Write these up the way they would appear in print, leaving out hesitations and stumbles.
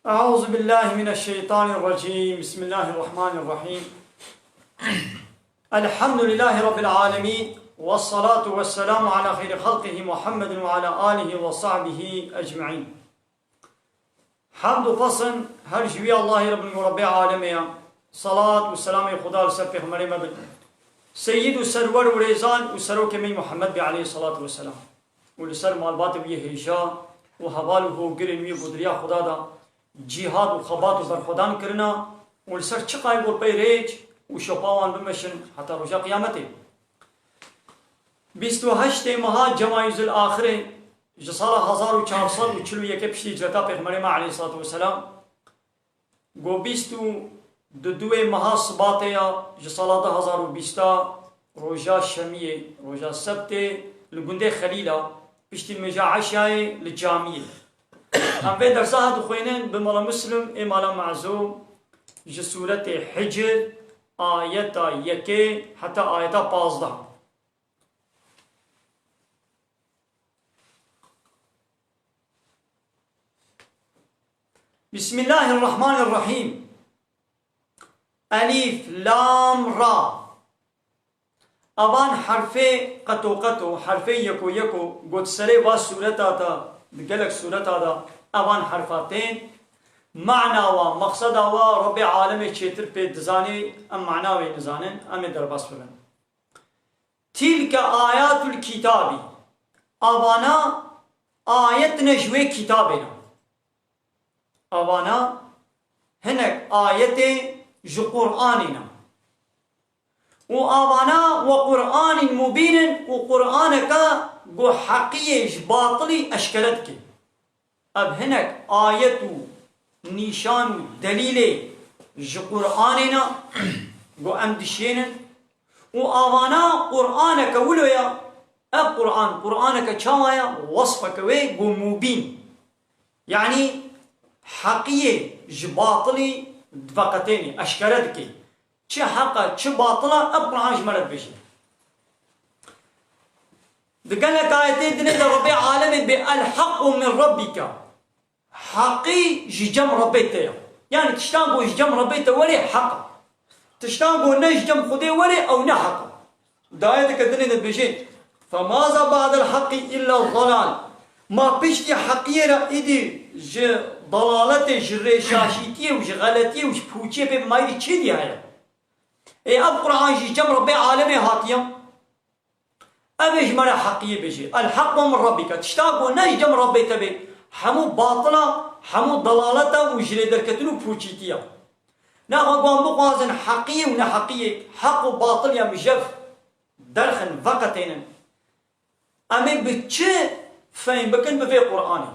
أعوذ بالله من الشيطان الرجيم. بسم الله الرحمن الرحيم. الحمد لله رب العالمين، والصلاة والسلام على خير خلقه محمد وعلى آله وصحبه أجمعين. حمد و پسند هر جوی الله رب العالمین. صلاة و سلام خدا لسر پیغمبر مبن سید و سرور و ریزان و سروک می محمد بی علیه الصلاة والسلام و لسر مالبات بی هیجا و حوال و هوگرین وی بدریا خدا دا جهاد و خبات و برخودان کرنا و لسر چقای بول پی ریج و شپاوان بمشن حتی رجا قیامته. 28 ماه جمایز الاخره جسال 1441 پشتی هجرتا پیغمبر ما علیه الصلاة والسلام گو 22 ماه صباطیا جسال 2020 روجا شمیه روجا سبت لگنده خلیلا پشتی مجا عشای لجامیه. ام به درسها دخوینن بمالا مسلم امالا معزوم جسورت حجر آیتا یکی حتی آیتا 15. بسم الله الرحمن الرحيم. ألف لام را. أبان حرفي قطو حرفي يكو يكو قد سري وا سورة آتا دقلق سورة آتا أبان حرفاتين معنى و مقصد و رب عالم چيتر پي دزاني أم معنى و نزانن أم درباس فلن. تلك آيات الكتاب. أبانا آيات نجوي كتابنا. أبانا هناك آيات جو قرآننا وأبانا وقرآن مبين وقرآنك جو حقية باطلي أشكالتك. أب هناك آيات نيشان دليل جو قرآننا جو أمدشين وأبانا قرآنك ولويا أب قرآنك چاويا وصفك وي جو مبين يعني حقية جباطلي دفقتين أشكالتك چه حقا چه باطلة أبقى جملت بشي. دقالك آياتين دنيا ربي عالم بالحق من ربك حقي جم ربيته يعني تشتاقوا جم ربيته ولي حق تشتاقوا نجم خدي ولي أو نحق. دايتك دنيا بشي فماذا بعد الحق إلا الضلال. ما بيشتي حقية رأيدي ضلالته جري شاشيتيه وش غلطيه وش بوچيه به مايري چه دي هيا. اي اب قرآن جي جم ربي عالمي هاتيا ابيش مرا حقية بيجي الحق من ربك تشتاقوا نجم ربي تبي حمو باطلة حمو ضلالته وجري دركتنو بوچيتيا ناخد قوام بقوازن حقية ونا حقية حق وباطل يا مجف درخن فقطين امي بچه فهم بكن بفي قرآني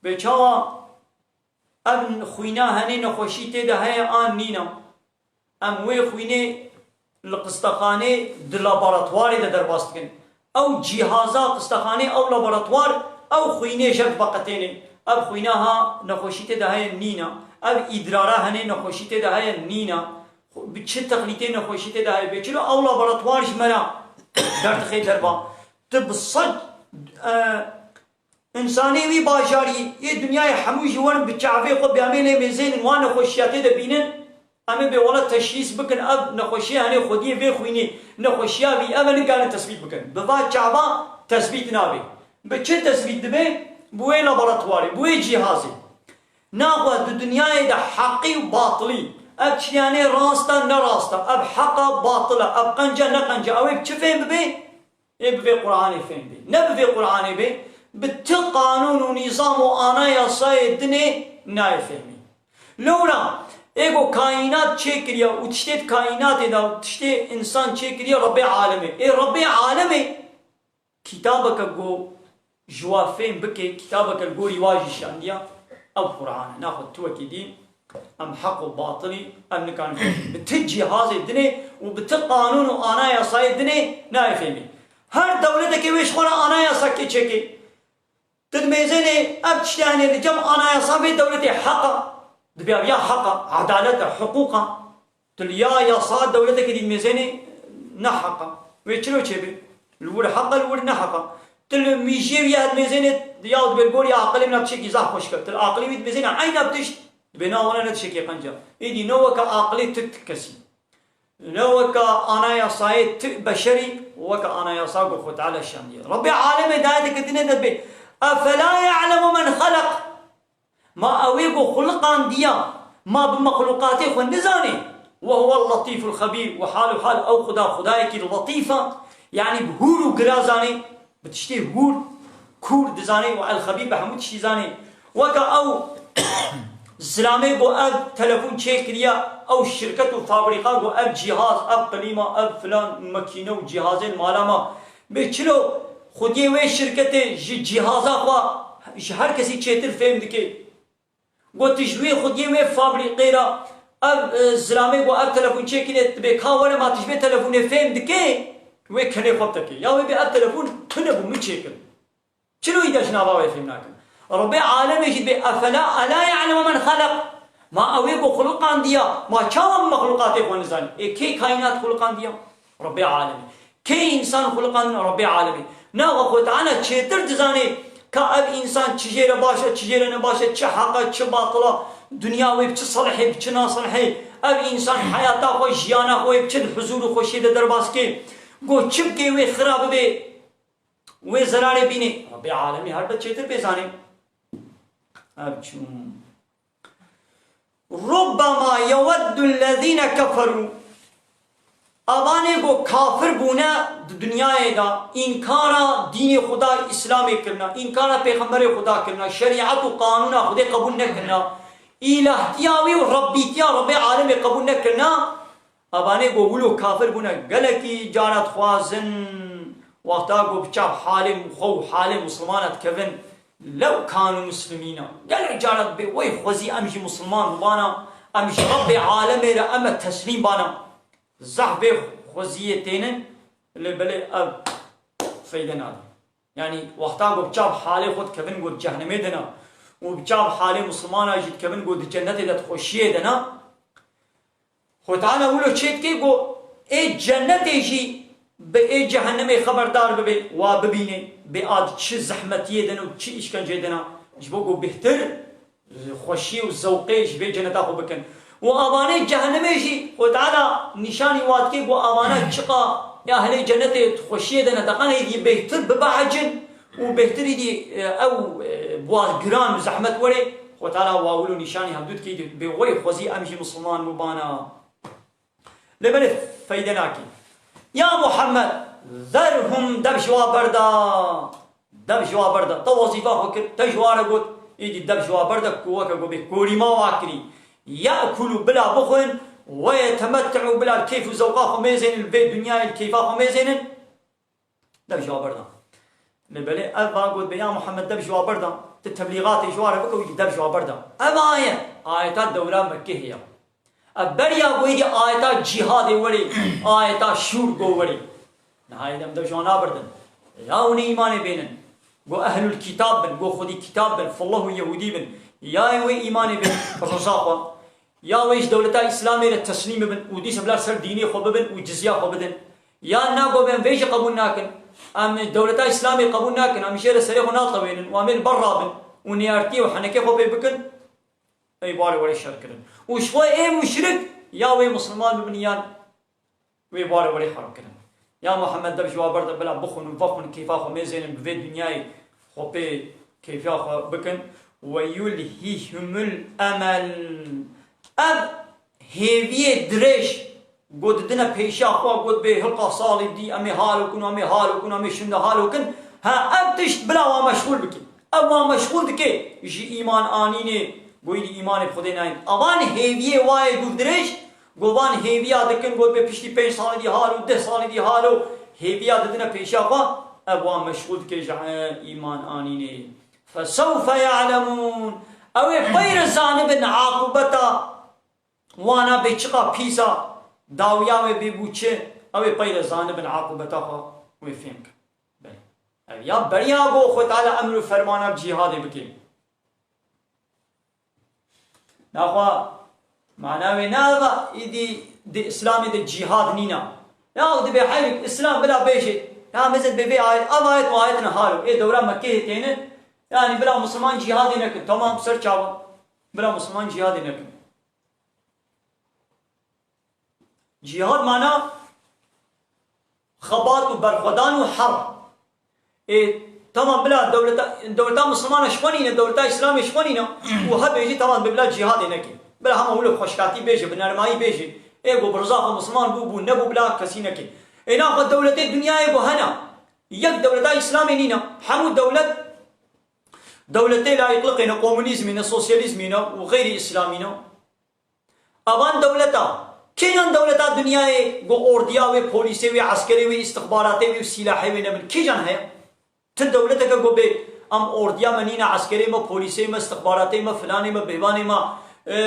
بچاوا ابن خوينا هني نخوشي تيدا هيا آن نينا ام وي خويني لقستخاني د لابراتواري دا درباستكن او جهازا قستخاني او لابراتوار او خويني جرد بقتيني اب خويناها نخوشي تيدا هيا نينا اب ادرارا هني نخوشي تيدا هيا نينا بچه تقليتين نخوشي تيدا هيا بيچلو او لابراتوار جمرا درد خي دربا تبصد انسانی وی باجاری یه دنیای حموی جوان بچعفه خود بیامینه میزین وان نخوشیاتی ده بینن اما به ولا تشخیص بکن اب نخوشی هنه خودی وی خوینی نخوشیا وی اما نگانه تثبیت بکن بوا چعبا تثبیت نابی به چه تثبیت دبه بوی لابراتواری بوی جهازی ناخواد دو دنیای ده حقی و باطلی اب چیانه راستا نراستا اب حقا باطلا اب قنجا نقنجا اوی بچه فهم ببه ای بفه قرآنی فهم بی نه بفه قرآنی بی بت قانون ونظام وآنا يصاي الدنيا نايفهمي لولا ايغو كائنات چكريا وتشتت كائنات دا تشتت انسان چكريا ربي عالمي اي ربي عالمي كتابك جو جوافين بكي كتابك جو رواج شانديا او قرآن ناخذ توكي دين ام حق وباطلي ام نكان بتجي هذه الدنيا وبت قانون وآنا يصاي الدنيا نايفهمي هر دولتك ويش خورا آنا يصاكي چكي تدميزيني أبتشتاني لجم أنا يصابي دولتي حقا دبيا يا حقا عدالة حقوقا تليا يا صاد دولتك دي ميزيني نحقا ويشلو تشبي الور حقا الور نحقا تل ميجي ويا ميزينة ياود بالقول يا عقلي من بشكل زاح خوشك تل عقلي بيت ميزينة عين بتشت بنا ولا نتشكي قنجة إيدي نوك عقلي تكسي نوك أنا يا صايد بشري وك أنا يا صاغ خد على الشام ربي عالم دايتك الدنيا دبي أفلا يعلم من خلق ما أويق خلقان ديا ما بمخلوقاته والنزاني وهو اللطيف الخبير وحال حال أو خدايك اللطيفة يعني بهور وقرازاني بتشتي هور كور دزاني والخبير بحمود شيزاني وكا أو زلامي بو أب تلفون تشيكريا أو شركة وفابريقا بو أب جهاز أب قليمة أب فلان ماكينة وجهازين مالاما بيشلو خودي وي شركة جهازا خوا هر كسي تشيتر فهم دكي قلت جوي خودي وي فابريقيرا أب زلامي بو أب تلفون تشيكريا بكا ولا ما تشبه تلفون فهم دكي وي كني خبتكي يا وي بأب تلفون تنبو من تشيكر شنو يداش نابا فهمناكم ربي عالم يجد أفلا ألا يعلم من خلق ما أويقو خلقان ديا ما كام مخلوقات إخوان الزاني كي كائنات خلقان ديا ربي عالمي كي إنسان خلقان ربي عالمي ناغا خود أنا تشيتر دزاني كأب إنسان تشجير باشا تشجير نباشا تش حقا تش باطلا دنيا ويبتش صلحي بتش ناصلحي أب إنسان حياته خوش جيانا خوي بتش الحزور خوشي درباسكي قو تشبكي وي خراب بي وي زراري بيني ربي عالمي هر بتشيتر بيزاني ربما يود الذين كفروا أباني کو كافر بونا دنيا دا إنكار دين خدا إسلامي کرنا إنكار پیغمبر خدا کرنا شريعة وقانون خدا قبول نکرنا إلهتياوي وربيتيا رب عالم قبول نکرنا أباني کو ولو كافر بونا قلقي جارت خوازن وقتا کو بچاب حالم خو حالم مسلمانات كفن لو كانوا مسلمين قال جارت بي وي خوزي امشي مسلمان بانا امشي ربي عالمي را اما تسليم بانا زحبي خوزيتين اللي بلي اب فيدنا يعني وقتا بچاب حالي خود كفن قد جهنمي دنا وبچاب حالي مسلمان اجد كفن قد جنة لت خوشيه دنا خود تعالى ولو چيت كي قو اي جنة يجي بأي جهنمي خبردار ببي وببيني بآد چه زحمتيه دنا و چه اشكنجه دنا جبوكو بهتر خوشي و زوقي جبه جنتا خو بكن و آواني جهنمي جي خود تعالى نشاني واتكي و آوانا چقا يا أهلي جنتي خوشيه دنا دقانا يدي بهتر ببعجن و بهتر يدي او بواز جران و زحمت وري خود تعالى واولو نشاني همدود كي بوي خوزي امشي مسلمان مبانا لبني فايدناكي يا محمد ذرهم دبشوا بردا دبشوا بردا تو وظيفه فكر تجوار قلت يجي دبشوا بردا كوكا بكوري ما واكري ياكلوا بلا بخل ويتمتعوا بلا كيف وزوقاهم ميزين البيت دنيا الكيفاهم ميزين دبشوا بردا نبلي أبا قلت يا محمد دبشوا بردا التبليغات جوار بكو يجي دبشوا بردا أما آيات دوران مكية بريا قويدي آيات جهاد وري آيات شور قو وري نهاية دم دبشوانا بردن يا وني إيمان بينن قو أهل الكتاب بن قو خدي كتاب بن فالله يهودي بن يا وي إيمان بن بالرزاقة يا ويش دولتا إسلامي للتسليم بن ودي سبلا سر ديني خوب بن وجزية خوب بن يا ناقو بن فيش قبول ناكن أم دولتا إسلامي قبول ناكن أم شير سريخ ناطة بينن وامل برا بن ونيارتي وحنكي خوب بكن أي باري وري شركن وشوي إيه مشرك يا وي مسلمان ببنيان وي باري وري حركن يا محمد دبش وابرد بلا بخن وفخن كيف اخو ميزين بفيد دنياي خوبي كيف اخو بكن ويلهيهم الامل اب هيفي دريش قد دنا بيشا خو قد به حلقه صالي دي امي حالكن امي حالكن امي شند حالكن ها ابتش بلا مشغول بك اب مشغول بك جي ايمان انينه بويد ايمان بخدي ناين اوان هيفي واي دريش گوان هیویا دکن گود به پیشتی 5 سال دی حالو 10 سال دی حالو هیویا ددنا پیشا خوا ابوان مشغول که ایمان آنینه فسوف يعلمون او غير زانب عاقبتا وانا بچقا پیسا داویا و ببوچه او غير زانب عاقبتا خوا و فهمك بله یا بریا گو خود تعالی امر و فرمان جهاد بکیم نخوا معناه نالبا يدي دي اسلامي دي جهاد نينا لا دي بحيرك اسلام بلا بيشي يا مزد ببي آية أم آية وآيتنا حالو إيه دورة مكة تينن يعني بلا مسلمان جهاد نكن تمام سر چاوا بلا مسلمان جهاد نكن جهاد معنى خبات وبرخدان وحرب إيه تمام بلا دولتا مسلمان شخونينا دولتا اسلامي شخونينا وهب يجي تمام بلا جهاد نكن بلا هم اول خوشكاتي بيجي بنرماي بيجي ايه بو برزاق مسلمان بو نبو بلا كسي نكن اينا خد دولتي الدنيا بو هنا يك دولتا اسلامي نينا حمو دولتي لا يطلقين كومونيزمنا سوسياليزمنا وغير اسلامنا اوان دولتا كيجان دولتا الدنيا بو اورديا و بوليسي و عسكري و استخباراتي و سلاحي و نمن كيجان هي تدولتك جو بي ام اورديا منينا عسكري ما بوليسي ما استخباراتي ما فلاني ما بهباني ما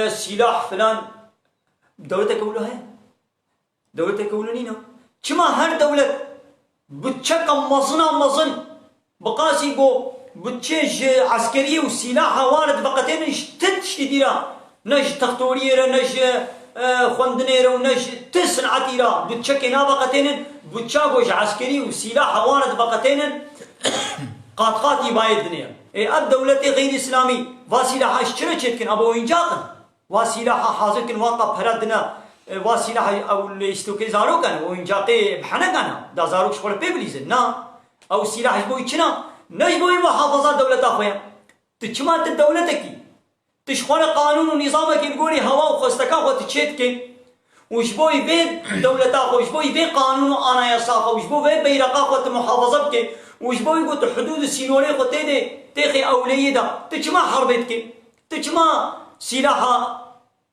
سلاح فلان دولتك اولو هي دولتك اولو نينا كما هر دولة بتشك مزن بقاسي جو بتشج عسكرية وسلاح وارد بقتين تديرا نج تختوريرا نج خوندنيرا ونج تصنعتيرا بتشك نابقتين بتشاغوج عسكري وسلاح وارد بقتين قاطقات يبايد الدنيا اي الدولة غير اسلامي وسلاح اشترى تشكن ابو انجاقن وسلاح حاضر كن واقع فردنا وسلاح او الاستوكي زارو كان وانجاقي بحنا كان دا زارو شغل بيبليز نا او سلاح بو يچنا نجبوي محافظات دولة اخويا تشمات دولتك تشخون قانون ونظامك يقولي هوا وخستكا وتشيتك وشبوي بين دولة اخو وشبوي بين قانون انا يصاخ وشبوي بين بيرقا وت محافظتك وشبوي قلت حدود السينوري قتيدي تيخي اوليه دا تشما حربتك تشما سلاح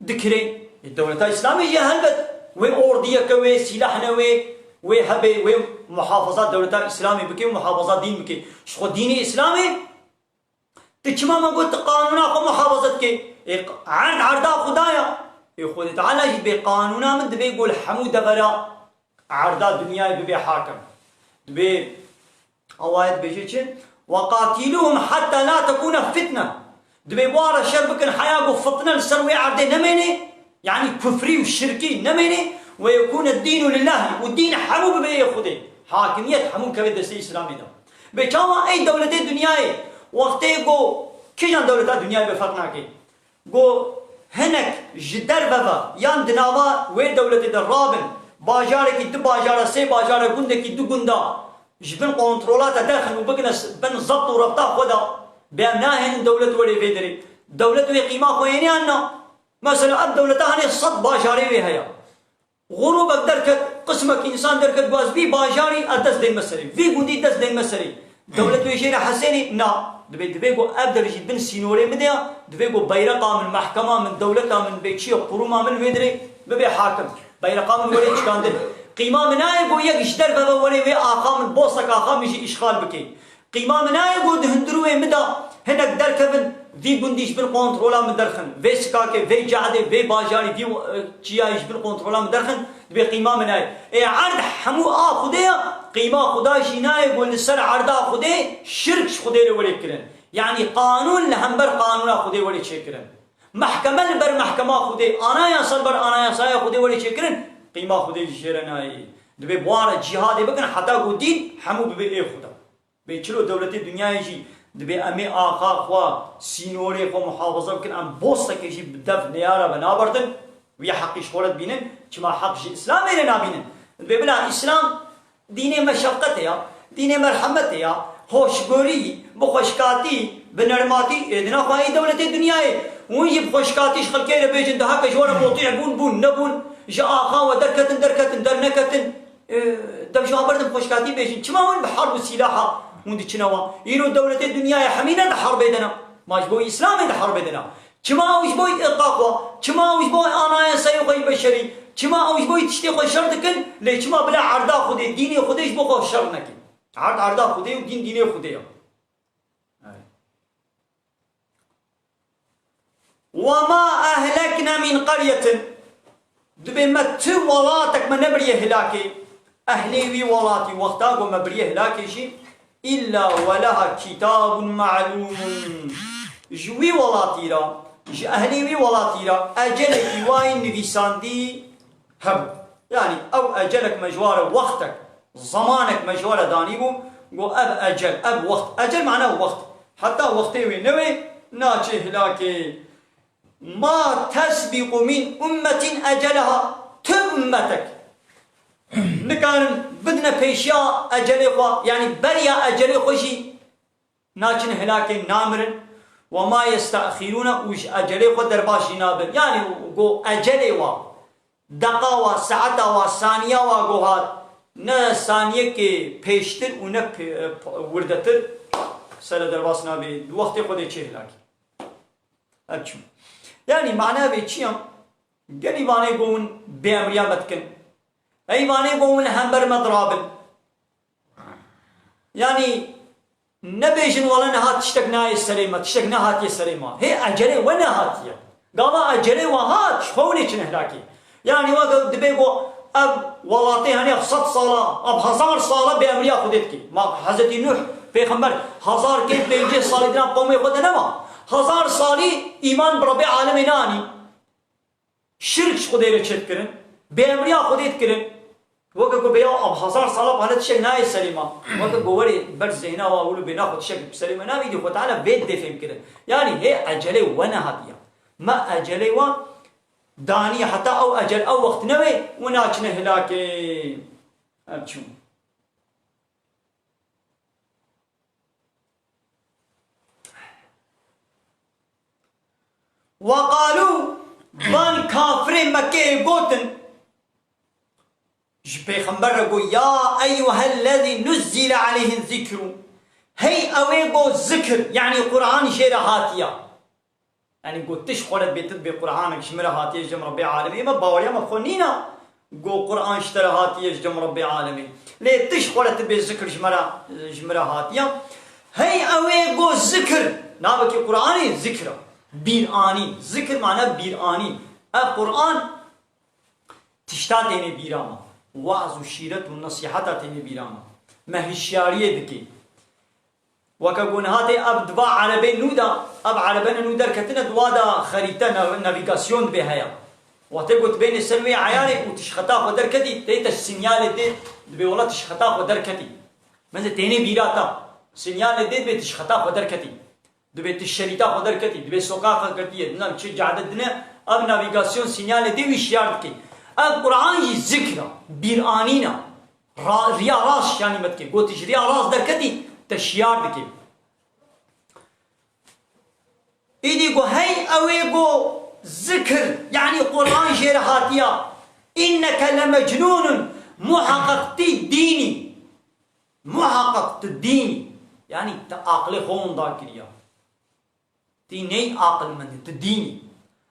ذكري الدولة الاسلامية هلبت وي اورديك وي سلاحنا وي هبي وي محافظات دولة اسلامي بكي ومحافظات دين بكي شخو ديني اسلامي تشما ما قلت قانونا خو محافظتك عرض عرضا خدايا يخود تعالى بقانونا من دبي يقول حمود غرا عرضا دنيا ببي حاكم دبي اوايد بيجي وقاتلوهم حتى لا تكون فتنه دبي بوارا شربكن حياه فتنه لسروي عرض نمني يعني كفري وشركي نمني ويكون الدين لله والدين حمو ببي ياخذه حاكميه حمو كبد الاسلامي ده بكما اي دوله الدنيا وقتي جو كيجان دوله الدنيا بفرقناكي جو هنك جدر بابا يان دناوا وي دولة الرابن باجارك دو باجارة سي باجارة گندك دو گندا جبن قونترولات داخل وبقنا بن ضبط وربطا خدا بأمناهن دولة ولي فيدري دولة وي قيمة خويني أنا مثلا الدولة هني صد باجاري وي هيا غروبك دركت قسمك إنسان دركت باز بي باجاري الدس دين مسري في گندي دس دين مسري دولة وي شيرا حسيني نا دبي جو ابدر جد بن سينوري مديا دبي جو بيرقا من محكمه من دولته من بيتشي قروما من ويدري ببي حاكم بيرقا من ولي اشكاندل قيمه مناي جو يقشدر بابا ولي وي اخا من بوسك اخا يجي اشغال بكي قيمه مناي جو دهندروي مدا هناك دركبن في بنديش بالكونترولا من درخن في سكاكي في جعده في باجاري في تشيايش بالكونترولا من درخن دبي قيمه مناي اي عرض حمو اخذيا قيمة خدا شيناي يقول السر عرضا خدي شرك خدي ولي كرن يعني قانون لهمبر قانون خدي ولي شكرن محكمة بر محكمة خدي أنا يا صبر أنا يا صايا خدي ولي شكرن قيمة خدي شيرناي دبي بوار جهاد بكن حتى قدين حمو ببي إيه خدا بيشلو دولة الدنيا يجي دبي أمي آخا خوا سينوري خوا محافظة بكن أم بوستك يجي بدف نيارة بنابرتن ويا حق شغلت بينن كما حق إسلام لنا بينن دبي بلا إسلام دين مشقته دين مرحمته خوشگوری بخوشکاتی بنرماتی ادنا خواهی دولت الدنيا ويجي بخوشكاتيش خلكي بيجن دهاك جوار مطيع بون نبون جا آخا ودركتن درنكتن دمشوا بردم بخوشكاتي بيجن كما هون بحرب السلاحة وندي شنوا ينو دولة الدنيا حمينا الحرب يدنا ما جبوي إسلام الحرب يدنا كما وش بوي إطاقوا كما وش بوي أنا سيقي بشري كما وش بوي تشتي خوش شرطكن ليش ما بلا عرضا خدي ديني خديش بقى شرنك عرضا خدي ودين ديني خدي وما أهلكنا من قرية دبي ما تولاتك ما نبري هلاكي أهلي وي ولاتي وقتاقو ما بري هلاكي شي إلا ولها كتاب معلوم جوي ولاتي را أهلي وي ولاتي را أجلك واين نفيساندي هب يعني أو أجلك مجوار وقتك زمانك مجوال دانيبو قو أب أجل أب وقت أجل معناه وقت حتى وقتي وينوي ناچه هلاكي ما تسبق من أمة أجلها تأمتك نكان بدنا بيشيا أجل خوا يعني بريا أجل خوشي ناچن هلاكي نامرن وما يستأخرون وش أجل خوا درباشي نابن يعني قو أجل وا دقا وا ساعتا وا ثانية وا قو هات نه ثانیه که پیشتر و نه وردتر سر درباس نابی وقتی خودی چه هلاکی اچو یعنی معنی به چیم گلی وانه گون به امریا بتکن ای وانه گون همبر مضرابن یعنی نبیشن ولا نهات تشتک نای سلیمه تشتک نهات سلیمه هی اجره و نهاتیه قاما اجره و هات شخونی چه هلاکی یعنی وقت دبیگو اب ولاطي هني 100 صالة اب 1000 صالة بأمريا خدتكي ما حضرت نوح پیغمبر 1000 كيف بيجي صالة دنا قومي خد نما 1000 صالي إيمان برب عالم ناني شرك خدير چت کرن بأمريا خدت کرن وقت کو بيا اب 1000 صالة بحالت شك ناي سليمة وقت قوري بر زينا واقولوا بناخد شك سليمة نبي دي خد تعالى بيت دفهم كده يعني هي أجلي ونهاتيا ما أجلي و داني حتى أو أجل أو وقت نوي وناچن هلاكي أبچون وقالوا بان كافرين مكة قوتن پیغمبر رگو يا أيها الذي نزل عليه الذكر هي أويقو ذكر يعني قرآن شير هاتيا يعني قلتش خلت بيتد بقرآن شمرة هاتي جم ربي عالمي ما باوريا ما خونينا قو قرآن اشترى هاتي جم ربي عالمي ليه تش خلت بذكر شمرة هاتيا هي اوي قو ذكر نابكي قرآني ذكر بيراني ذكر معناه بيراني القرآن تشتاتيني بيراما وعظ وشيرت والنصيحتاتيني بيراما ما هي الشيارية بكي وكقول هذا أب دوا عربي نودا أب عربنا نودا كتنا دوادا خريطة نافيغاسيون بهايا وتقول بين السلوية عيالي وتشخطاق ودركتي تيتا السينيال ديت بيولا تشخطاق ودركتي مثلا تيني بيراتا سينيال ديت بتشخطاق ودركتي دبيت الشريطة ودركتي دبيت سوقاق كتير نعم شيء عددنا أب نافيغاسيون سينيال دي ويشيارتكي القرآن يذكر بيرانينا ريا راس يعني متكي قلت ريا راس دركتي تشيار بكي إيدي قو هاي أويقو ذكر يعني قرآن شير هاتيا إنك لمجنون محقق ديني محقق الديني يعني تعقل خون ذاكريا تيني عقل من تديني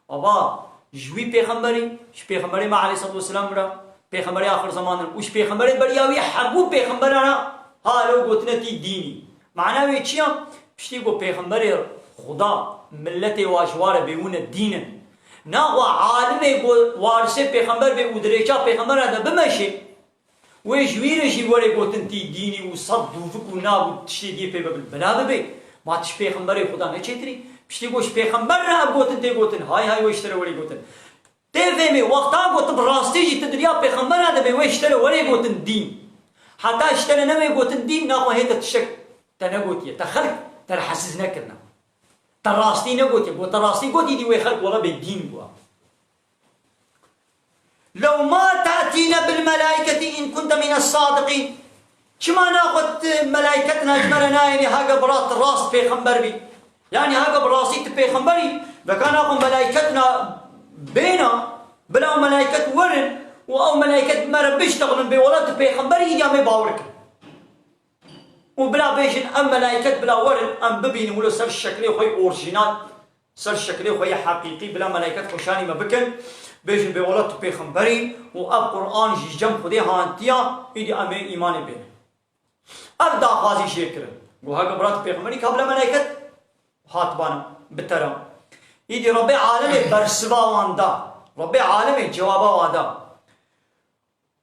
أبا جوي پیغمبري ش پیغمبري ما عليه الصلاة والسلام را پیغمبري آخر زمان وش پیغمبري برياوي حقو پیغمبرانا حالو گوتنتی دینی معناوی چیه؟ پشتی گو پیغمبر خدا ملت واجوار بیون دین ناغو عالم گو وارث پیغمبر به ودریچا پیغمبر ادا بمشه و جویرشی وره گوتنتی دینی و صد دوفک و ناب تشتی دی پی بلا ببی ما تش پیغمبر خدا نچیتری پشتی گوش پیغمبر را گوتنتی گوتن های وشتره وره گوتن تفهمی وقتا گوتن راستی جی تدریا پیغمبر ادا به وشتره وره گوتن دین حتى اشترى نمي قوت الدين ناقو هيدا تشك تنقوتي تخلق ترحسز نكرنا تراستي نقوتي قوت تراستي قوتي دي ويخلق والله بالدين قوة لو ما تأتينا بالملائكة إن كنت من الصادقين كما ناخد ملائكتنا جمرنا يعني هاقا برات الراس بيخنبر بي يعني هاقا براسيت بيخنبري فكان اخو ملائكتنا بينا بلا ملائكة ورن او ملائكة مرة بيشتغلن بولاد بيخنبري يامي باورك وبلا بيشن ام ملائكة بلا ورن ام ببين ولو سر الشكل خوي اورجينال سر الشكل خوي حقيقي بلا ملائكة خوشاني ما بكن بيشن بولاد بيخنبري واب قرآن جم خدي هانتيا ايدي امي ايماني بين اب دا خازي شكر وهاك برات بيخنبري قبل ملائكة هاتبانا بترى ايدي ربي عالمي برسبا واندا ربي عالمي جوابا وادا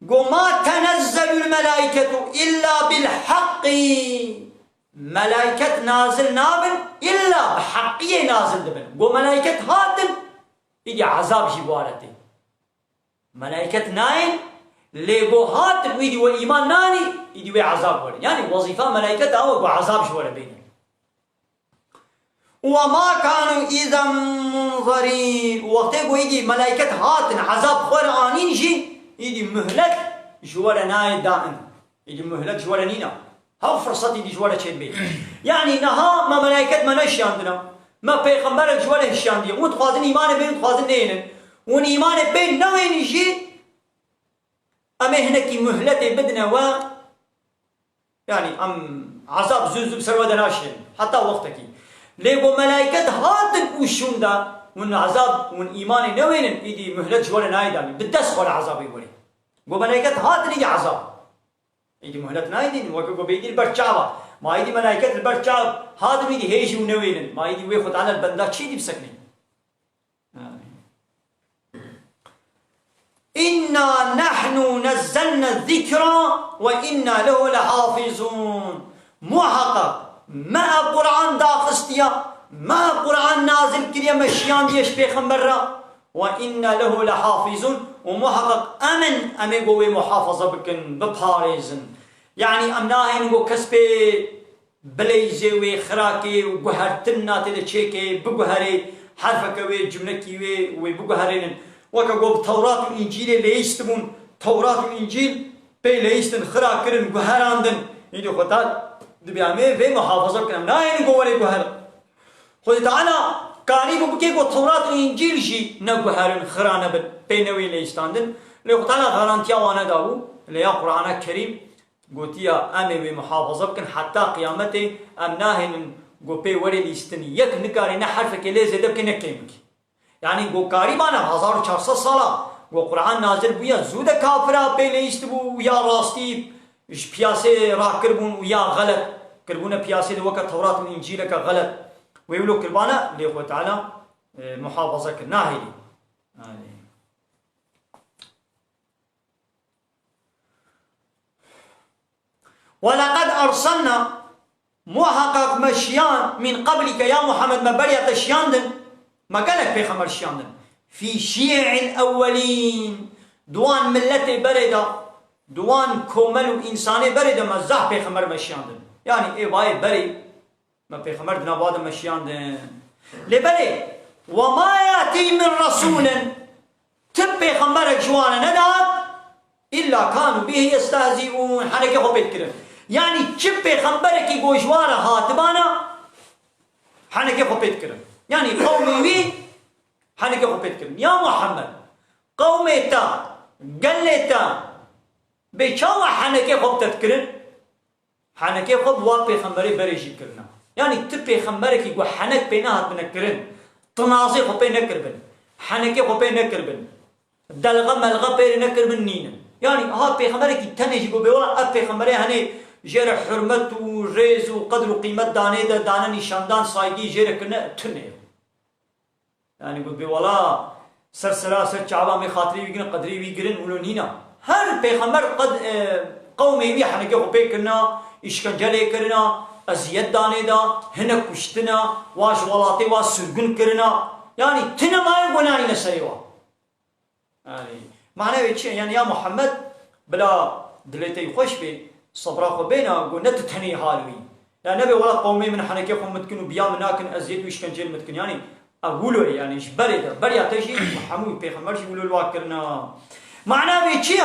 ما تنزل الملائكة إلا بالحق ملائكة نازل نابن إلا بحقية نازل دبن ملائكة هاتن يجي عذاب جبارتي ملائكة ناين ليبو هات ويدي وإيمان ناني يدي وعذاب وري يعني وظيفة ملائكة أو وعذاب شوارع بينهم. وما كانوا إذا منظرين وقتك ويدي ملائكة هات عذاب قرآنين جي يدي مهلت جوارا ناي دائم يدي مهلت جوارا نينا هاو فرصتي يدي جوارا شيء بي يعني نها ما ملائكة ما نشي عندنا ما بيغمبرك جوارا هشان دي وتخوازن إيمان بين وتخوازن نينن ون إيمان بين نوين يجي أما هناك مهلت بدنا و يعني عذاب زوز بسروا دناشين حتى وقتك ليبو ملائكة هاتن وشون دا ون عذاب ون إيمان نوين يدي مهلت جوارا ناي داني بدس ولا عذاب يقولي بو ملائكة هاتن يدي عذاب يدي مهلت ناي دين وكو بيدي البرشابة ما يدي ملائكة البرشاب هاتن يدي هيجي ونوين ما يدي ويخد على البندات شي دي بسكني إنا نحن نزلنا الذكر وإنا له لحافظون محقق ما القرآن داخستيا ما القرآن نازل كريا مشيان ديش بيخمبرا وإنا له لحافظون ومحقق أمن قوي محافظة بكن بباريزن يعني أمناهن قو كسبي بليزي وخراكي وقهرتنا تدشيكي بقهري حرفك وي جملكي وي بقهرين وكاقوب توراة وإنجيل ليستمون توراة وإنجيل بي ليستن خراكرن قهراندن يدو خطال دبيامي في محافظة بكن أمناهن قوي قهر خذ تعالى كاني بكي قو توراة وإنجيل شي نقهرن خرانة بينوي ليستاندن لو تعالى غارانتيا وانا داو ليا قرآن الكريم قوتيا أمي بمحافظة بكن حتى قيامته أمناهن قو بي وري ليستني يك نكاري نحرفك ليزي دبكي نكيمك يعني قو قاربانا 1400 سالة قو قرآن نازل بويا زودة كافرة بي ليستبو ويا راستي اش بياسي راه كربون ويا غلط كربونا بياسي دو وقت توراة من إنجيلك غلط ويقولوا كربانا ليخوة تعالى محافظة كناهي ولقد أرسلنا محقق مشيان من قبلك يا محمد ما بريت شياندن ما قالك في خمر شياندن في شيع الأولين دوان ملة بردة دوان كومل إنساني بردة ما زح في خمر مشياندن يعني إيه واي بري ما في خمر دنا بعد مشياندن لبري وما يأتي من رسول تبي خمرك جوانا ندات إلا كانوا به يستهزئون حركة خبيت كده يعني تبي خمرك جوانا هاتبانا حركة خبيت كده يعني قومي بي حركة خبيت كده يا محمد قومي تا قلتا بيشاو حركة خبتت كده حركة خب وابي خمري بريجي كرنا يعني تبي خمرك يقول حنك بينها بنكرن تناصي خبي نكربن حنكي خبي نكربن دلغة ملغة بير نكربن نينا يعني ها بيخمرك تنجي بيولا اب بيخمري هني جير حرمت وريز وقدر وقيمة دانه دا دانا نشاندان سايقي جير كنا تنه يعني بيولا سرسرا سر چعبا خاطري بيقرن قدري بيقرن ولو نينا هر بيخمر قد قومي بي حنكي خبي كنا اشكنجلي كرنا أزياد دانه دا هنا كشتنا واش ولاتي واش سرقن كرنا يعني تنا ما يقولاني نسريوا يعني معناه ويتشي يعني يا محمد بلا دليتي خوش بي صبرا خو بينا قلنا تتهني هالوي لا نبي ولا قومي من حنكيكم متكنوا بيا مناكن أزياد ويشكنجل متكن يعني أقولوا يعني إيش بريا تجي محمود بيخمرش يقولوا الواكرنا معناه ويتشي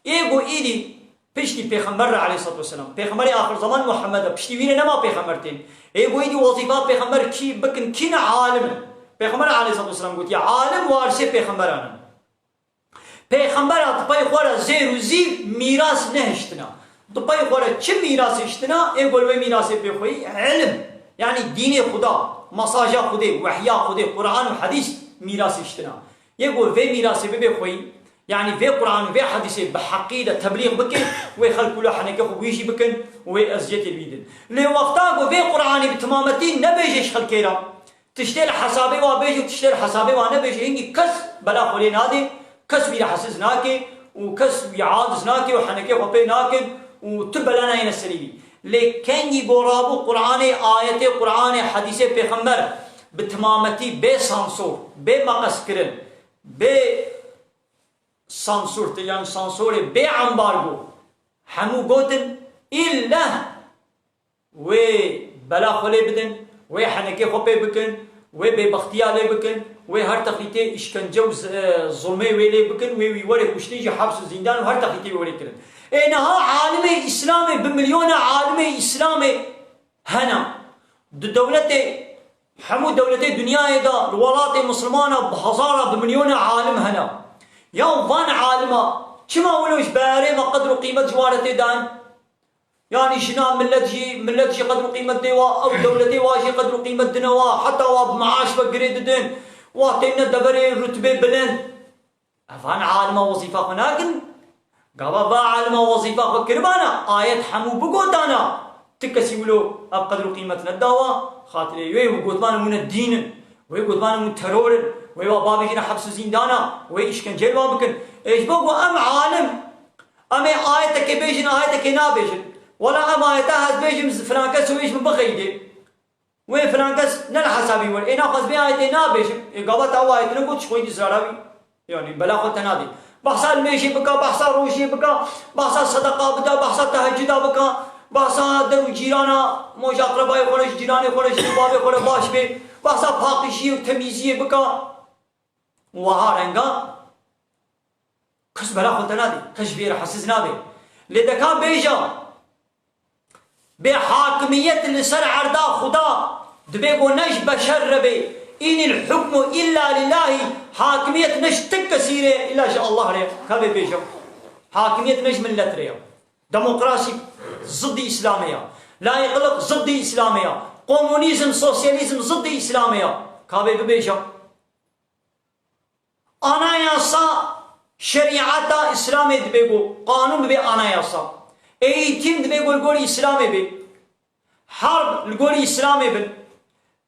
إيجو إيدي بيشتي بيخمر عليه الصلاة والسلام بيخمر آخر زمان محمد بيشتي وينا نما بيخمرتين إيجو إيدي وظيفات بيخمر كي بكن كينا عالم بيخمر عليه الصلاة والسلام قلت يا عالم وارسي بيخمرانا بيخمر طبي خورا زير وزير ميراث نهشتنا طبي خورا كم ميراث اشتنا إيجو الوي ميراث بيخوي علم يعني دين خدا مساجا خدا وحيا خدا قرآن وحديث ميراث اشتنا يقول في ميراث بيخوي يعني في قرآن وفي حديث بحقيقة تبليغ بكن ويخل كل حنكه ويجي بكن وأزيت البيدن لوقتها وفي قرآن بتمامتين نبيجش خلكيرا تشتري حسابي وبيجي تشتري حسابي ونبيجي هنجي كس بلا خلي نادي كس بير حسس ناكي وكس بيعاد ناكي وحنكه وبي ناكن وتبلنا هنا السريبي لكن يقرابو قرآن آية قرآن حديث بيخمر بتمامتي بسانسور بمقص كرن ب سانسور يعني سانسور بيع امبارجو همو قوتن إلا و بلا خلي بدن و حنكي خبي بكن و ببختيا لي بكن و هر تخليتي اشكنجه ظلمي ويلي بكن و وري كشتيجي حبس زندان و هر تخليتي وري كرن إنها عالمي إسلامي بمليون عالمي إسلامي هنا دولتي حمو دولتي دنيا دا الولايات المسلمانة بهزارة بمليون عالم هنا يوم فان عالمة كما ولوش باري ما قدروا قيمة جوارتي دان يعني شنا ملتجي قدروا قيمة ديوا أو دولتي واجي قدروا قيمة دنوا حتى واب معاش بقريد دين واتينا دبري رتبة بلند فان عالمة وظيفة هناكن قابا با عالمة وظيفة بكربانا آيات حمو بقوتانا تكسي ولو أب قدروا قيمتنا الدوا خاطر وي وقوتبانا من الدين وي قوتبانا من ترور وي بابي جينا حبس زندانا وي إشكنجيل بابكن إيش بقوا أم عالم أم آياتك بيجن آياتك نابيجن ولا أم آياتها بيجن فلان كس ويش من بخيدي وين فلان كس نل حسابي ول إنا خذ بي آياتي نابيجن إقابة أو آياتنا قلت شوي دزرابي يعني بلا خد تنادي بحثا الميشي بكا بحثا روشي بكا بحثا صدقة بدا بحثا تهجدا بكا بحثا درو جيرانا موش أقربائي خورش جيراني خورش بابي خور باش بي بحثا پاقشي وتميزي بكا وها رنگا کس بلا خود نادي تشبير حسز نابي لدكا بيجا بحاكمية لسر عردا خدا دبيقو نش بشر بي إن الحكم إلا لله حاكمية نش تكسيري إلا شاء الله ريا كابي بيجا حاكمية نش ملت ريا ديمقراطي ضد إسلامية لا يقلق ضد إسلامية كومونيزم سوسياليزم ضد إسلامية كابي بيجا anayasa şeriata İslam edibego kanun be anayasa eğitim dibego gori İslam ebe harb gori İslam ebe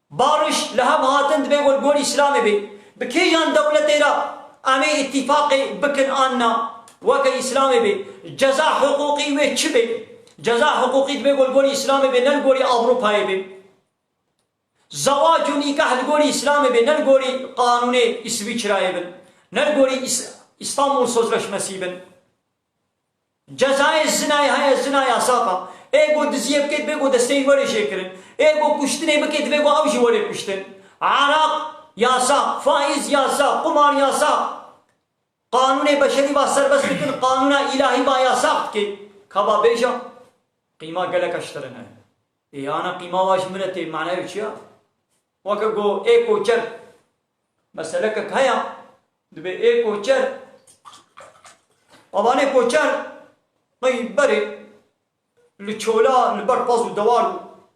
barış laha hatın dibego gori İslam ebe bekiyan devletera ame ittifaqı bekin anna ve İslam ebe ceza hukuki ve çibe ceza hukuki dibego gori İslam ebe nel gori Avrupa ebe zavacu nikah gori İslam ebe nel gori kanuni İsviçre ebe نرجوري إسطنبول Sözleşmesi ben cezayı zinaya saka ego diziye bket bego desteği var şekerin ego kuştine bket bego avcı var kuştin arak yasak faiz yasak kumar yasak kanun-i beşeri ve serbest bütün kanuna ilahi ba yasak ki kaba beja qima galak ashtarana ana qima vaş mirete manavi çya vaka go eko çer mesela ka kaya دبي إيه كوتشر أباني كوتشر ما يبري الشولا البرقص والدوار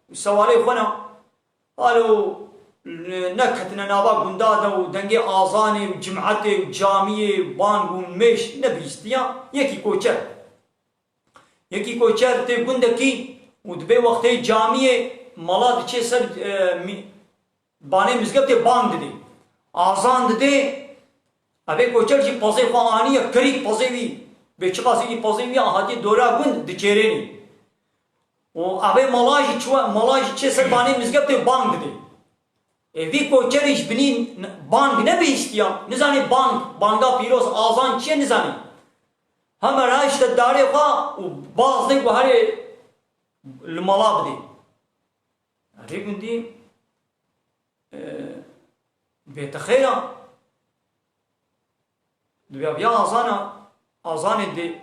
والسوالي خنا قالوا نكتنا نابا قندادا ودنجي آذاني وجمعتي وجامية وبانغ ومش نبيستيا يكي كوتشر تي قندكي ودبي وقتي جامية مالات چه سر باني مزگب تي بانگ دي آذان دي أبي كوچر جي پازي خوانية كريك پازيوي بيچقاسي جي پازيوي آهاتي دورا گند دچيريني و أبي ملاجي چه سر باني مزگب تي بانگ دي في كوچر إش بني بانگ نبيستيا نزاني بانگا پیروز آذان چه نزاني هم رايش داري خوا و باز دي وهاري الملاب دي ريكون دي بيتخيرا دبي بيا آذان دي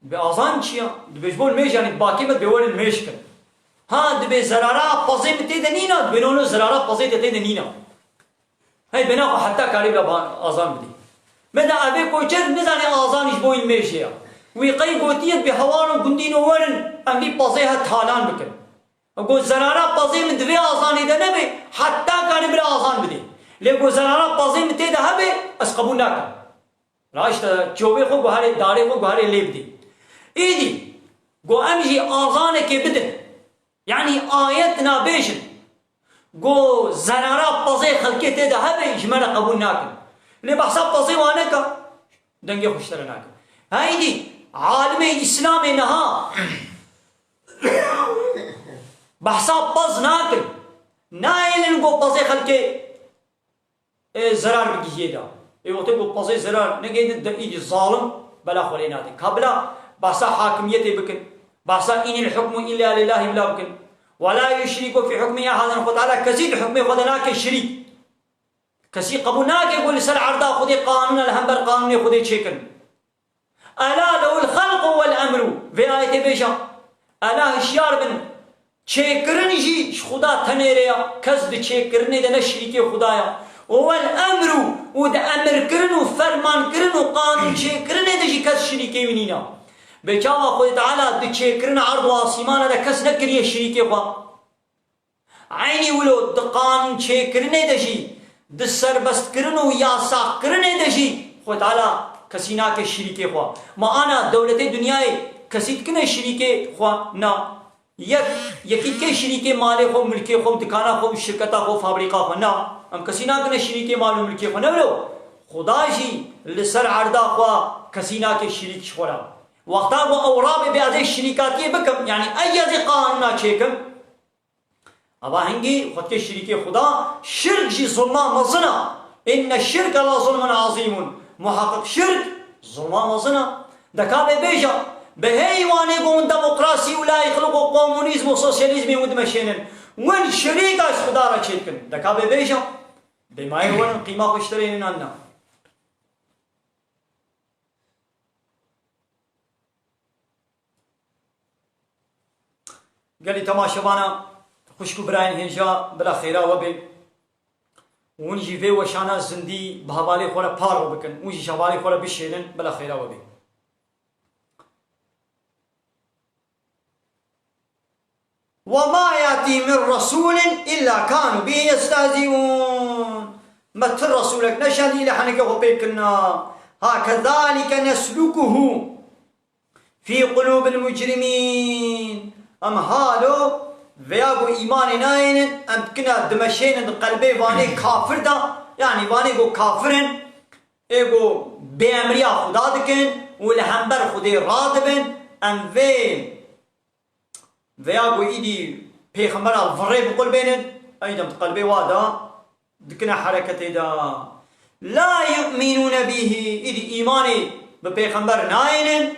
بآذان چيا دبي جبول ميش يعني باقي بد بيول الميش كن ها دبي زرارة پازي متى دنينا دبي نونو زرارة پازي تتى دنينا هاي بنا حتى قريب لا آذان بدي ماذا أبي كوچر نزاني آذان إيش بوين ميش يا ويقي قوتيت بهوانو قندينو ورن أمي پازيها تالان بكن أقول زرارة پازي من دبي آذان إذا نبي حتى قريب لا آذان بدي لكن زرارة پازي متى ده هبي أسقبون ناكن راشتا جوبي خو گوهاري داري خو گوهاري ليب دي ايدي گو امجي آذانه كي بدن يعني آياتنا بيشن گو زرارة پازي خلقه تيدا هبه جمالا قبول ناكن لي بحثا پازي وانكا دنگي خوشتر ناكن هايدي عالمي اسلامي نها بحثا پاز ناكن نايلن گو پازي خلقه زرار بگيه دا وقتی کو پسی زرار نگید در ایدی ظالم بلا خوریناتی قبلا باسا حاکمیتی بکن باسا این الحكم إلا لله بلا بکن ولا يشرك في حكمه أحدا خود تعالى كسي حكمه خود ناك شريك كسي قبول ناك يقول سر عرضا خودي قانون الهمبر قانون خودي تشيكن ألا له الخلق والأمر في آية بيشا ألا هشيار بن تشيكرن جي خدا تنيريا كز دي تشيكرن ده نشريكي خدايا والأمر وده أمر كرن وفرمان كرن وقانون تشيكرن ده جي كز شريكي ونينا بيشاوا خود تعالى دي تشيكرن عرض واسيمان ده كز نكريه شريكي خوا عيني ولو ده قانون تشيكرن ده جي ده سربست كرن وياسا كرن ده جي خود تعالى کسینا کے شریک خوا ما انا دولت دنیای کسید کنے شریک خوا نا یکی کے شریک مال خو ملک خو دکانا خو شرکتا خو فابریکا خو نا ام کسینا کنے شریک مال ملک خو نو خدا جی لسر عرضا خوا کسینا کے شریک خورا وقتا و اوراب بیاز شریکاتی بکم یعنی ایاز قانونا چیکم ابا هنگی خود کے شریک خدا شرک جی ظلما مزنا ان الشرك لا ظلم عظيم محقق شرك ظلمان وزنا دكابه بيجا بهيواني قوم ديمقراطي ولا يخلقوا كومونيزم وسوسياليزم ودمشينن وين شريك اس خدارا تشيكن دكابه بيجا بما يهون قيمه خوشترين لنا قال لي تماشى بانا خشكو براين هنجا بلا خيرا وبي ونجي في وشانا زندي بهوالي خورا بارو بكن ونجي شوالي خورا بشينن بلا خيرا وبي وما ياتي من رسول الا كانوا به يستهزئون متر رسولك نشان لحنك وبيكنا هكذلك نسلكه في قلوب المجرمين ام هالو وياغو ايمان ناين ام كنا دمشين قلبي واني كافر دا يعني واني گو كافرن ايغو بامريا خدا دكن والهمبر خدي رادبن ام وياغو ايدي پیغمبر الفري بقول بينن ايضا قلبي وادا دكنا حركتي دا لا يؤمنون به ايدي ايماني بپیغمبر ناين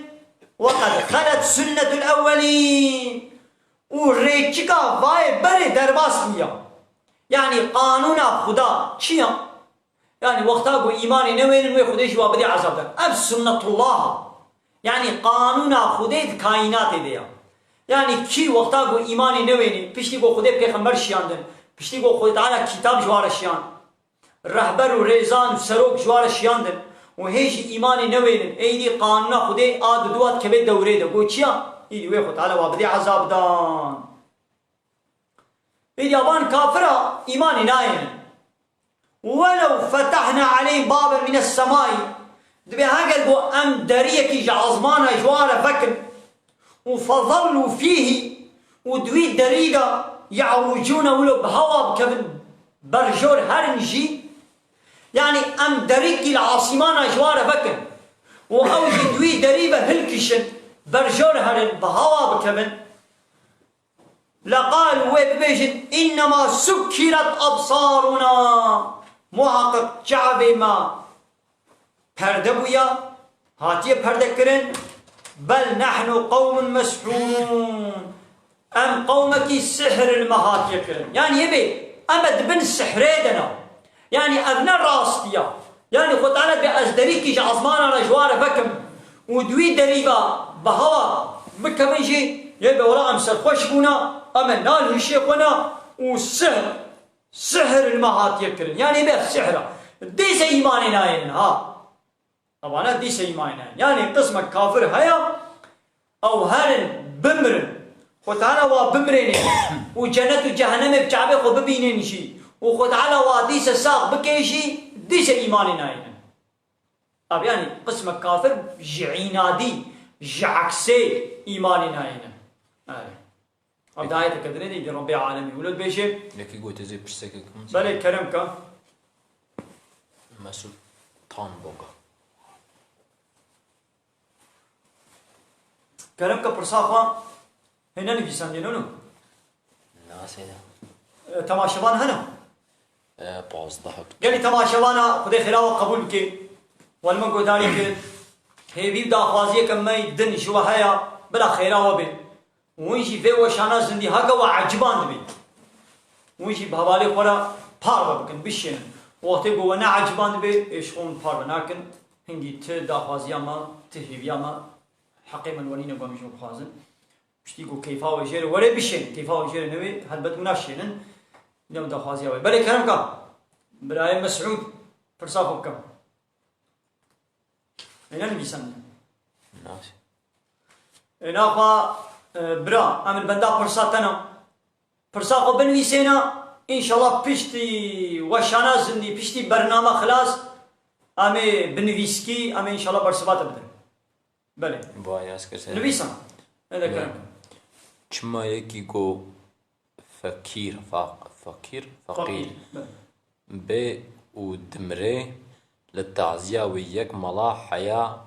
وقد خلت سنة الاولين وريكيكا واي بري درباس ليا يعني قانون خدا چيا يعني وقتا کو ایمان نوين نو خدای شو بدي عذاب ده اب سنة الله يعني قانون خدای کائنات دیا يعني کی وقتا کو ایمان نوين پشتی کو خدای پیغمبر شیاندن پشتی کو خدای تعالی کتاب جوار شیان رهبر و ريزان سروك جوار شیاندن و هیچ ایمان نوين ايدي قانون خدای آد دوات کبه دوره ده گو چيا إيدي ويخو تعالى وابدي عذاب دان إيدي أبان كافرة إيماني ناين ولو فتحنا عليهم بابا من السماء دبي هاجر بو أم دريكي جعظمانا جوارة فكر وفظلوا فيه ودوي دريقة يعوجون ولو بهوا بكبن برجور هرنجي يعني أم دريكي العاصمانا جوارة فكر وأوجي دوي دريبة هلكشن برجور هرن بهوا بكبن لقال ويبيجن إنما سكرت أبصارنا محقق شعب ما پرده بويا هاتيه پرده كرن بل نحن قوم مسحورون ام قومك سحر المهاتيه كرن يعني يبي امد بن سحريدنا يعني ابنا راستيا يعني خد على بأزدريكي جعزمانا رجوار فكم ودوي دريبا بهوا بكبنجي يبي ولا امسر خوش بونا اما نال الشيخنا والسحر سحر المهات يكرن يعني يبي سحره ديس ايماننا ها طبعا ديس ايماننا يعني قسمك كافر هيا او هرن بمرن وتعالى وبمرن وجنة جهنم بجعبه خو ببينن شي وخدعنا وديس الساق بكيشي ديس ايماننا طب يعني قسمك كافر جعينادي جعكسي ايماننا هنا بداية كدري دي ربي عالمي ولد بيشي لكي قلت زي برسكك بله كرمك مسعود طان بوغا كرمك برصاخة هنا نبي سندينونو ناسينا تماشبان هنا 15 قال لي تماشوانا خدای خلاوه قبول بکه والما گوداری کرد هیوی داخوازی کمی دن شو هیا بلا خیراوه بی وینشی فی وشانا زندی هکا و عجبان بی وینشی بحوالی خورا پار بکن بشین وقتی گو نه عجبان بی اشخون پار بناکن هنگی ت داخوازی اما ت هیوی اما حقی من ولینه بامیش بخوازن پشتی گو کیفا و جیر ولی بشین کیفا و جیر نوی هلبت مناشینن نم داخوازی اوی بله کرم کم برای مسعود فرصافو بکم اینا نبیسن ناسي اینا خوا برا امن بندا فرصاتنا فرصاخو بنویسینا انشالله پشتی وشانا زندی پشتی برنامه خلاص امی بنویسکی امی انشالله برسبات بدن بله باي اسكر نویسن هذا كلام چما يكي جو فقير فقير بله. بي ودمري للتعزية ويك ملا حياة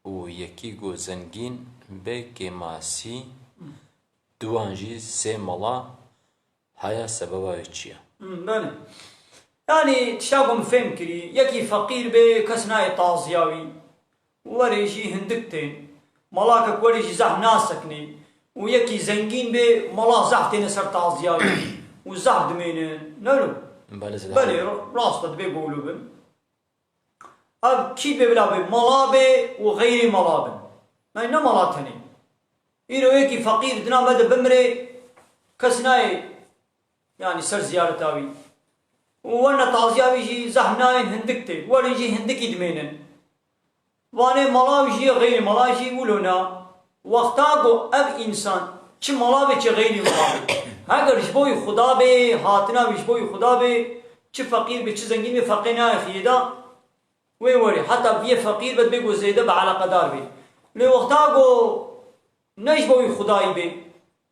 ويكي جو زنجين بي كيماسي دوانجي سي ملا حياة سببها يتشيا بله يعني تشاقم فهم كري يكي فقير بي كسناي طازياوي وريجي هندكتين ملاكك وريجي زح ناسكني ويكي زنجين بي ملا زحتين سر طازياوي وزح دمينين نلو بله راست بيقولوا بن اب كي بلا بي ملابه وغير ملابه ما إنه ملاتني إيرو يكي فقير دنا بدا بمري كسناي يعني سر زيارتاوي وانا تعزياوي جي زحناين هندكتي وريجي هندكي دمينن وانا ملاوي غير ملاجي ولونا وقتاقو اب انسان چه ملاوي چه غير ملاوي اگر جبوي خدا به هاتنا جبوي خدا به چه فقير به چه زنگين به فقينا خيدا وي وري حتى بيه فقير بد بيقو زيده بعلى قدار به لي وقتاقو نجبوي خداي به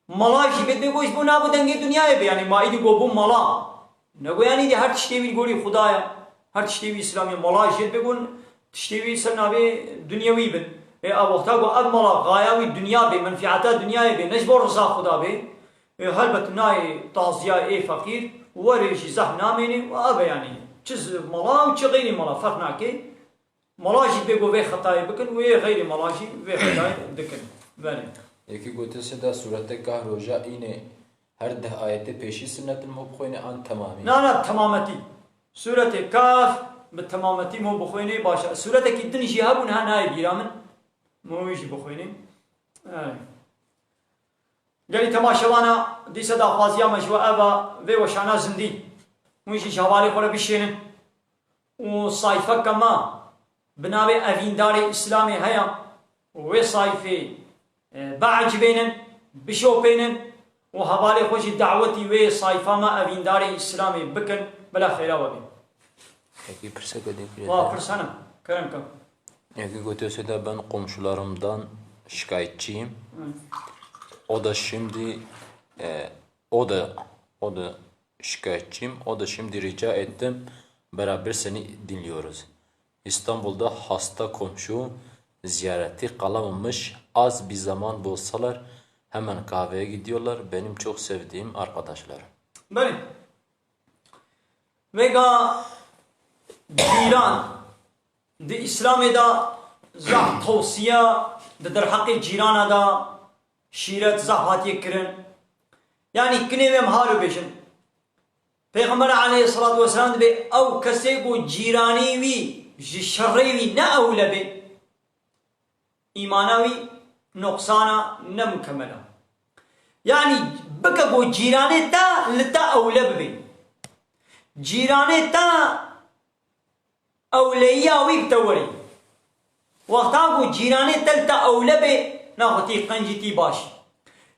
ملاجي بد بيقو جبو نابو دنگي دنيا به يعني ما ايدي گوبو ملا نگو يعني دي هر تشتيوي گوري خدايا هر تشتيوي اسلامي ملاجي بيقول تشتيوي سرنابي دنيوي بن او وقتاقو اب ملا غاياوي دنيا به منفعتا دنيا به نجبو رضا خدا به هلبت ناي تعزيا اي فقير وريجي زح ناميني وابا يعني چیز ملا و چه غیر ملا فرق ناکه ملاجی بگو وی خطای بکن و غیر ملاجی وی خطای دکن بله یکی گوته سدا صورت که روجا اینه هر ده آیت پیشی سنت مو بخوینه آن تمامی نه تمامتی صورت کاف به تمامتی مو بخوینه باشه صورت که دنجی هبون ها نای بیرامن مویشی بخوینه گلی تماشوانا دی صدا خوازیا مجوع ابا وی وشانا زندی مویشی شوالی خوره بشینن و صایفه کما بنابه اویندار اسلامی هیا و صایفه بعج بینن بشو بینن و حوالی خوشی دعوتی و صایفه ما اویندار اسلامی بکن بلا خیره و بین یکی پرسه گدی واه پرسانم کرم کم یکی گوته سدا ben komşularımdan şikayetçiyim. O da şimdi o da şikayetçiyim. O da şimdi rica ettim. Beraber seni dinliyoruz. İstanbul'da hasta komşu ziyareti kalamamış. Az bir zaman bulsalar hemen kahveye gidiyorlar. Benim çok sevdiğim arkadaşlarım. بله وگا جیران دی اسلام دا زح توصیه در حق جیران دا شیرت زحاتی کرن یعنی کنی ویم حالو بشن پیغمبر علیه الصلاة والسلام به او کسی کو جیرانی وی شری وی نه اوله به ایماناوی نقصانا نمکملا يعني بكا بو جيراني تا لتا أولى ببي جيراني تا أوليا ويك توري وقتا بو جيراني تا لتا أولى بي ناخدي قنجي تي باش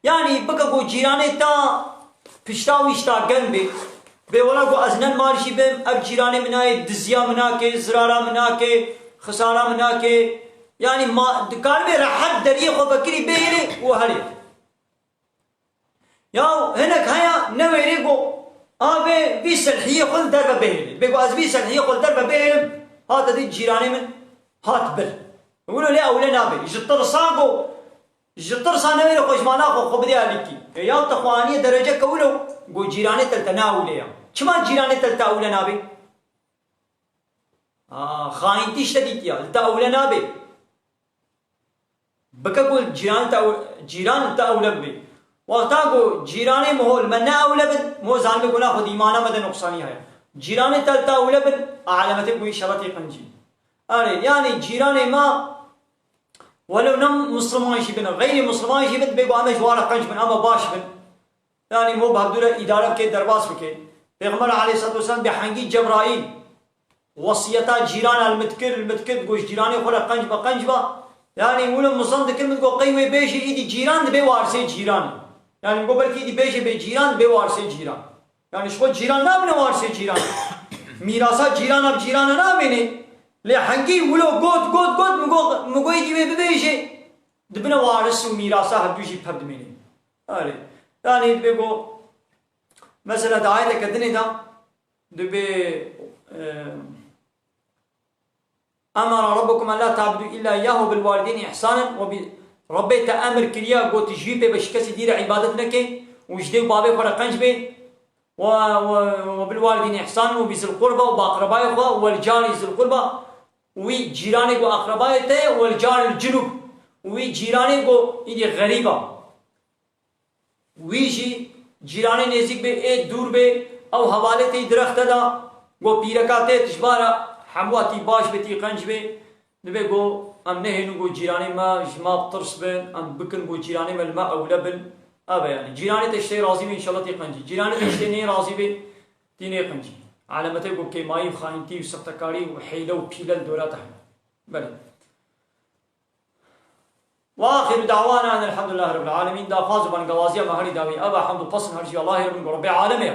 يعني بكا بو جيراني تا پشتا ويشتا قن بي بي ولا بو أزنان مارشي بهم أب جيراني مناي دزيا مناكي زرارا مناكي خسارا مناكي يعني ما دكار بي راحت دريقو بكري بيلي وهري يا هناك هيا نويريكو أبي بيسلحية خل درب بيلم بيقول أز بيسلحية خل درب بيلم هذا دي جيراني من هات بل يقولوا لا أولا نابي جطر صاقو جطر صا نويريكو إجمانا خو بدي عليكي يا تخوانية درجة كولو قو جيراني تلتناولي چما جیران تلتا اولا نابی خائن تیش تدید یا تلتا اولا نابی بکا قول جیران تا اولا بی وقتا کو جیران مهول من اولا بد مو ظالم گناه خود ایمانا مد نقصانی ہے جیران تلتا اولا بد علامت کوئی شرطی قنجی آره يعني جيران ما ولو نم مسلمان يشبن غير مسلمان يشبن بيقوا أما جوارا قنج بن أما باش بن يعني مو بهدولا إدارة كي درباس بكي پیغمبر عليه الصلاة والسلام بحنجي جبرائيل وصيتا جيران المتكر قوش جيراني خلا قنج بقنج با يعني ولو مصند كلمة قو قيمة بيشي إيدي جيران بي وارسي جيران يعني مقو بركي إيدي بيشي بي جيران بي وارسي جيران يعني شخو جيران نابن وارسي جيران ميراسا جيران اب جيران نابنه لحنكي ولو قد مقو يجي ببيشي دبنا وارس وميراسا هدوشي بحد مني يعني بيقو مثلا دعاية كدني دا دبي أمر ربكم أن لا تعبدوا إلا إياه بالوالدين إحسانا ربي تأمر كريا قو تجيبه بشكسي دير عبادتنا كي وجدوا بابي فرا قنج بي وبالوالدين إحسانا وبذي القربى وبأقربائه والجار ذي القربى وجيرانه وأقربائه والجار الجنوب وجيرانه إيدي غريبة ويجي جيرانه نزيك بي ايد دور بي او حوالي تي درخت دا گو پیرکاته تشبارا حمواتي باش بتي قنج بي نبي گو ام نهنو گو جيرانه ما جما بطرس بن ام بكن گو جيرانه ما الماء او لبن ابا يعني جيرانه تشتي راضي بي ان شاء الله تي قنجي جيرانه تشتي ني راضي بي تي ني قنجي علامته گو كي ماي خاينتي وسختكاري وحيله وبيلل دولات بل واخر دعوانا ان الحمد لله رب العالمين دا فاز بن غوازيه مهري داوي ابا حمد قصن هرجي الله رب العالمين